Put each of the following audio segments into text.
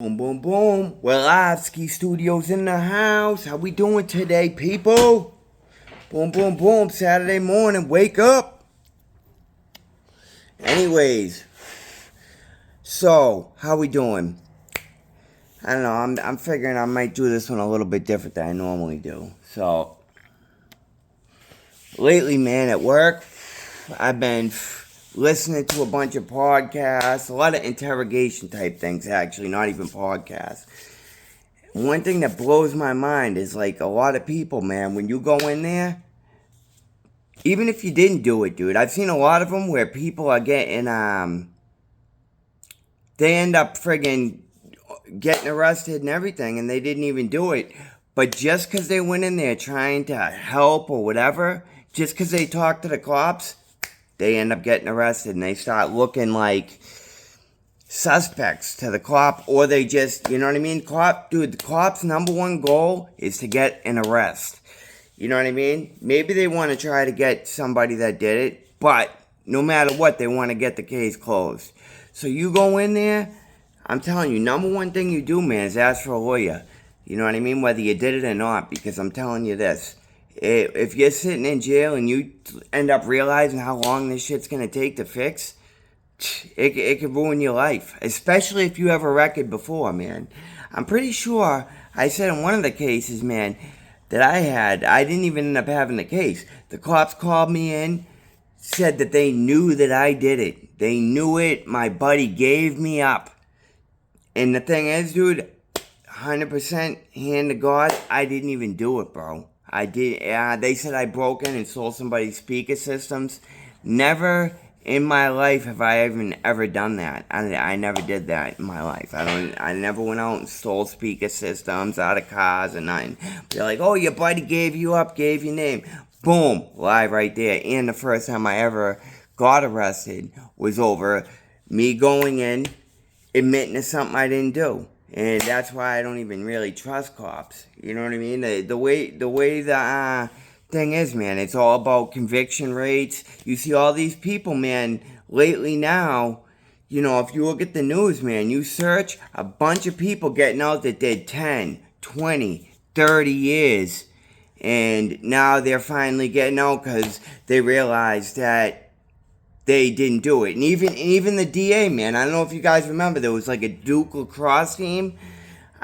Boom, boom, boom. We're live. Ski Studios in the house. How we doing today, people? Boom, boom, boom. Saturday morning. Wake up. Anyways, so how we doing? I don't know. I'm figuring I might do this one a little bit different than I normally do. So lately, man, at work, I've been listening to a bunch of podcasts, a lot of interrogation type things, actually, not even podcasts. One thing that blows my mind is like a lot of people, man, when you go in there, even if you didn't do it, dude, I've seen a lot of them where people are getting, they end up friggin' getting arrested and everything, and they didn't even do it. But just because they went in there trying to help or whatever, just because they talked to the cops, they end up getting arrested and they start looking like suspects to the cop, or they just, you know what I mean? The cop's number one goal is to get an arrest. You know what I mean? Maybe they want to try to get somebody that did it, but no matter what, they want to get the case closed. So you go in there, I'm telling you, number one thing you do, man, is ask for a lawyer. You know what I mean? Whether you did it or not, because I'm telling you this. If you're sitting in jail and you end up realizing how long this shit's going to take to fix, it could ruin your life. Especially if you have a record before, man. I'm pretty sure I said in one of the cases, man, that I didn't even end up having the case. The cops called me in, said that they knew that I did it. They knew it. My buddy gave me up. And the thing is, dude, 100% hand to God, I didn't even do it, bro. I did. They said I broke in and stole somebody's speaker systems. Never in my life have I even ever done that. I never did that in my life. I never went out and stole speaker systems out of cars or nothing. They're like, oh, your buddy gave you up, gave your name. Boom, live right there. And the first time I ever got arrested was over me going in, admitting to something I didn't do. And that's why I don't even really trust cops. You know what I mean? The way the thing is, man, it's all about conviction rates. You see all these people, man, lately now, you know, if you look at the news, man, you search a bunch of people getting out that did 10, 20, 30 years. And now they're finally getting out because they realize that they didn't do it. And even the DA, man, I don't know if you guys remember, there was like a Duke lacrosse team.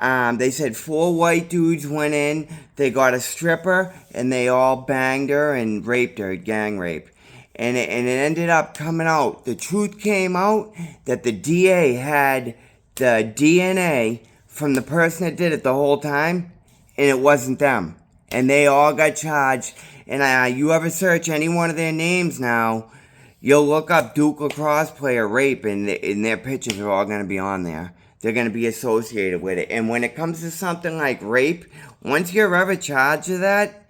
They said 4 white dudes went in, they got a stripper, and they all banged her and raped her, gang rape. And it ended up coming out. The truth came out that the DA had the DNA from the person that did it the whole time, and it wasn't them. And they all got charged. And you ever search any one of their names now, you'll look up Duke lacrosse player rape, and their pictures are all going to be on there. They're going to be associated with it. And when it comes to something like rape, once you're ever charged with that,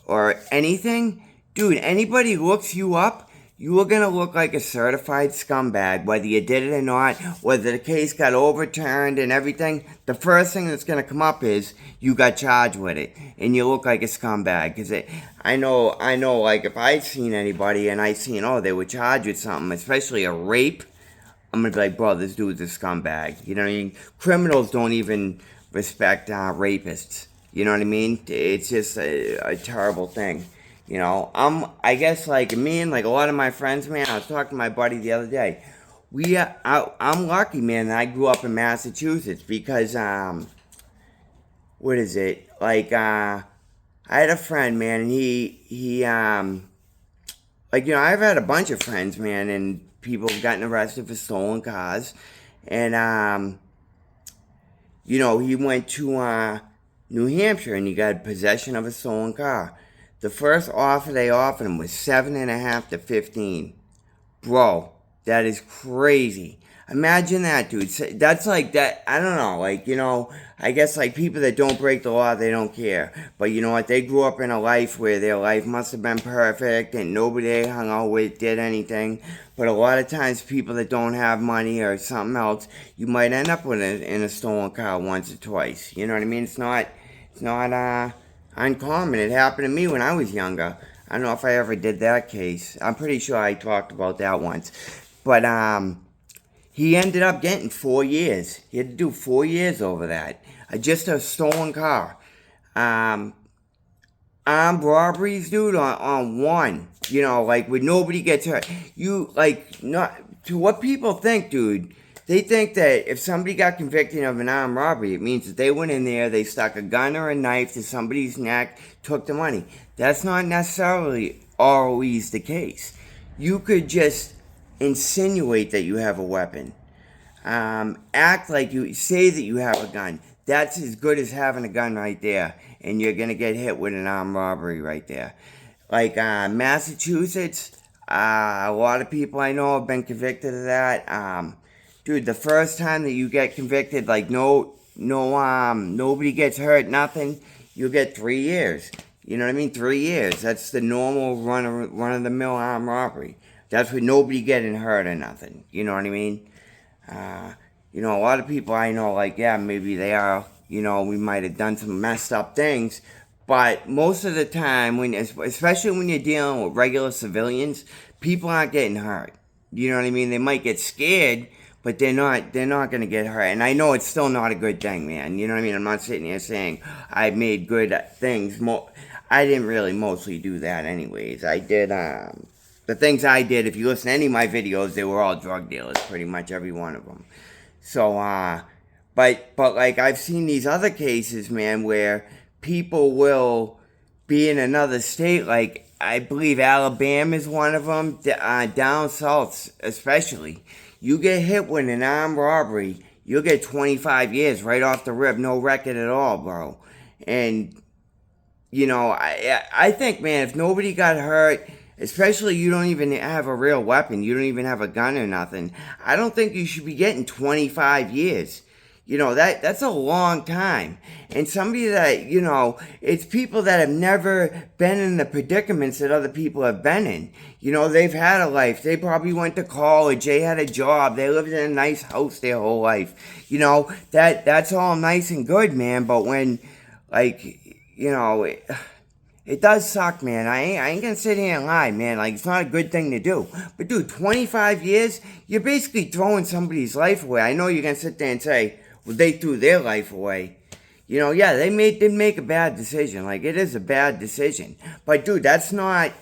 or anything, dude, anybody looks you up, you are going to look like a certified scumbag, whether you did it or not, whether the case got overturned and everything. The first thing that's going to come up is you got charged with it, and you look like a scumbag. Because I know, like, if I seen anybody and I seen, oh, they were charged with something, especially a rape, I'm going to be like, bro, this dude's a scumbag. You know what I mean? Criminals don't even respect rapists. You know what I mean? It's just a terrible thing. You know, I guess like me and like a lot of my friends, man, I was talking to my buddy the other day. I'm lucky, man, that I grew up in Massachusetts because, what is it? Like, I had a friend, man, and he, like, you know, I've had a bunch of friends, man, and people have gotten arrested for stolen cars. And, you know, he went to, New Hampshire and he got possession of a stolen car. The first offer they offered him was 7.5 to 15. Bro, that is crazy. Imagine that, dude. That's like that. I don't know. Like, you know, I guess like people that don't break the law, they don't care. But you know what? They grew up in a life where their life must have been perfect and nobody they hung out with did anything. But a lot of times people that don't have money or something else, you might end up with in a stolen car once or twice. You know what I mean? It's not uncommon. It happened to me when I was younger. I don't know if I ever did that case. I'm pretty sure I talked about that once. But, He ended up getting 4 years. He had to do 4 years over that. Just a stolen car. Armed robberies, dude, on one. You know, like, when nobody gets hurt. You, like, not, to what people think, dude, they think that if somebody got convicted of an armed robbery, it means that they went in there, they stuck a gun or a knife to somebody's neck, took the money. That's not necessarily always the case. You could just insinuate that you have a weapon. Act like you say that you have a gun. That's as good as having a gun right there, and you're gonna get hit with an armed robbery right there. Like Massachusetts, a lot of people I know have been convicted of that. Dude, the first time that you get convicted, like nobody gets hurt, nothing, you'll get 3 years. You know what I mean? 3 years. That's the normal run of the mill armed robbery. That's with nobody getting hurt or nothing. You know what I mean? You know, a lot of people I know, like, yeah, maybe they are, you know, we might have done some messed up things, but most of the time, especially when you're dealing with regular civilians, people aren't getting hurt. You know what I mean? They might get scared, but they're not going to get hurt. And I know it's still not a good thing, man. You know what I mean? I'm not sitting here saying I made good things. I didn't really mostly do that anyways. I did, the things I did, if you listen to any of my videos, they were all drug dealers, pretty much every one of them. So, but like, I've seen these other cases, man, where people will be in another state, like, I believe Alabama is one of them, down south especially. You get hit with an armed robbery, you'll get 25 years right off the rip, no record at all, bro. And, you know, I think, man, if nobody got hurt, especially you don't even have a real weapon, you don't even have a gun or nothing, I don't think you should be getting 25 years. You know, that's a long time. And somebody that, you know, it's people that have never been in the predicaments that other people have been in. You know, they've had a life. They probably went to college. They had a job. They lived in a nice house their whole life. You know, that's all nice and good, man. But when, like, you know, it does suck, man. I ain't gonna sit here and lie, man. Like, it's not a good thing to do. But, dude, 25 years, you're basically throwing somebody's life away. I know you're gonna sit there and say, well, they threw their life away. You know, yeah, they did make a bad decision. Like, it is a bad decision. But, dude, that's not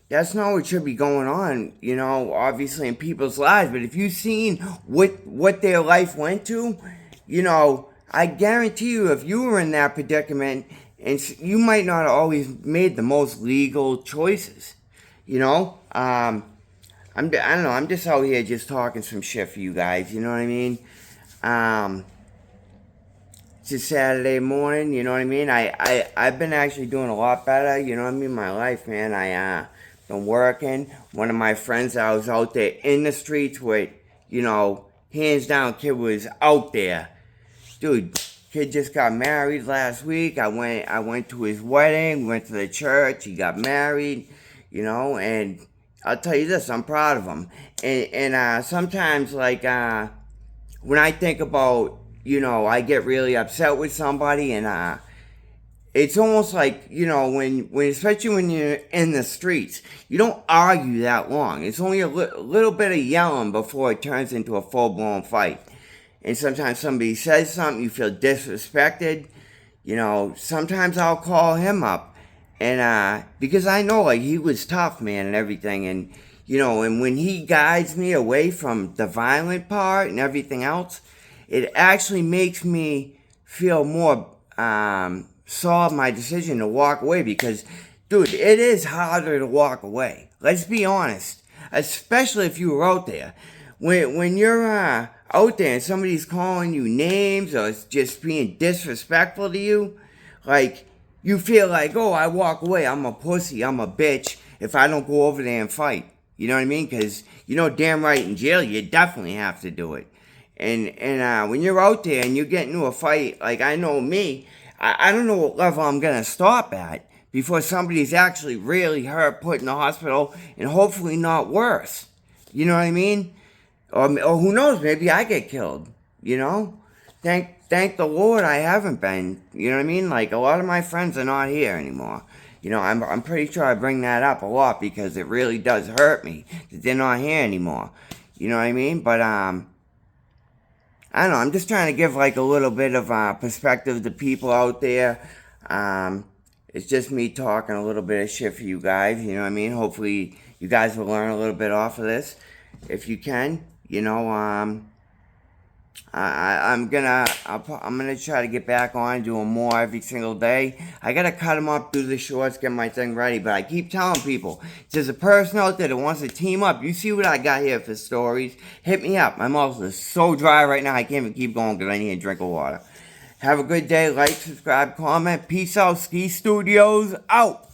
what should be going on, you know, obviously in people's lives. But if you've seen what their life went to, you know, I guarantee you if you were in that predicament, and you might not have always made the most legal choices, you know? I don't know, I'm just out here just talking some shit for you guys, you know what I mean? It's a Saturday morning, you know what I mean? I've been actually doing a lot better, you know what I mean? My life, man, been working. One of my friends, I was out there in the streets with, you know, hands down, kid was out there. Dude, kid just got married last week. I went to his wedding, went to the church, he got married, you know, and I'll tell you this, I'm proud of him. And sometimes, like, when I think about, you know, I get really upset with somebody, and it's almost like, you know, when especially when you're in the streets, you don't argue that long. It's only a little bit of yelling before it turns into a full-blown fight. And sometimes somebody says something, you feel disrespected. You know, sometimes I'll call him up, and because I know, like, he was tough, man, and everything, and, you know, and when he guides me away from the violent part and everything else, it actually makes me feel more solid my decision to walk away, because, dude, it is harder to walk away. Let's be honest, especially if you were out there. When you're out there and somebody's calling you names or just being disrespectful to you, like, you feel like, oh, I walk away, I'm a pussy, I'm a bitch if I don't go over there and fight. You know what I mean? Because, you know, damn right, in jail, you definitely have to do it. And when you're out there and you get into a fight, like, I know me, I don't know what level I'm going to stop at before somebody's actually really hurt, put in the hospital, and hopefully not worse. You know what I mean? Or who knows, maybe I get killed, you know? Thank the Lord I haven't been, you know what I mean? Like, a lot of my friends are not here anymore. You know, I'm pretty sure I bring that up a lot because it really does hurt me that they're not here anymore. You know what I mean? But, I don't know. I'm just trying to give like a little bit of perspective to people out there. It's just me talking a little bit of shit for you guys. You know what I mean? Hopefully, you guys will learn a little bit off of this, if you can. You know, I'm gonna try to get back on doing more every single day. I gotta cut them up, do the shorts, get my thing ready. But I keep telling people, if there's a person out there that wants to team up, you see what I got here for stories, hit me up. My mouth is so dry right now, I can't even keep going because I need a drink of water. Have a good day. Like, subscribe, comment. Peace out. Ski Studios out.